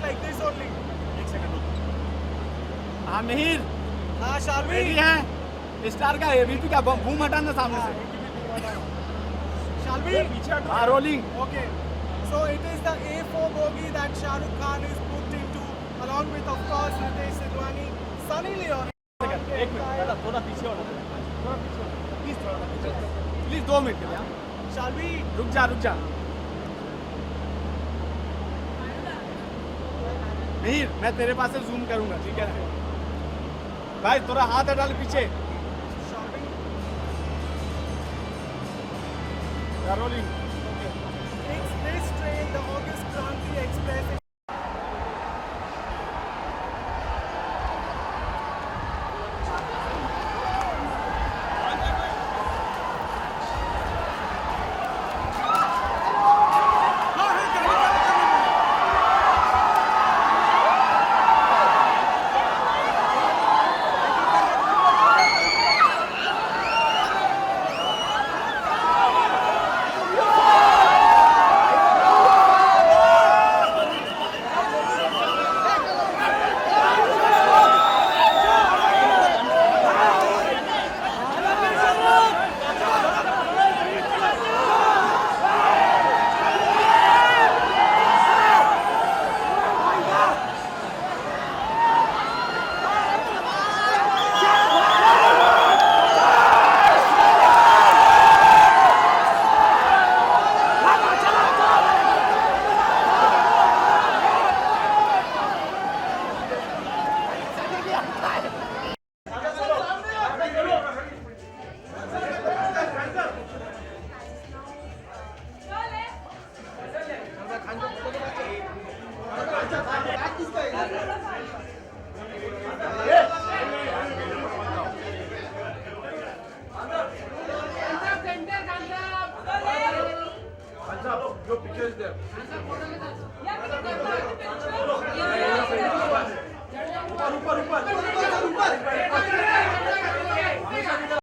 like this only. एक सेकंड रुक. हाँ मिहिर. हाँ शालवी. रेडी है. स्टार का एबीपी का बूम हटाना सामने से. शालवी. पीछे हटो. हाँ rolling. Okay. So it is the A4 bogie that Shah Rukh Khan is put into, along with of course Ritesh Sidhwani, Sunny Leone. एक मिनट. थोड़ा पीछे होना. थोड़ा पीछे होना. प्लीज थोड़ा पीछे. प्लीज 2 मिनट के लिए. शालवी. रुक जा. मीर मैं तेरे पास से जूम करूंगा, ठीक है भाई. थोड़ा हाथ डाल पीछे. Rolling. This train, the August Kranti Express. ऊपर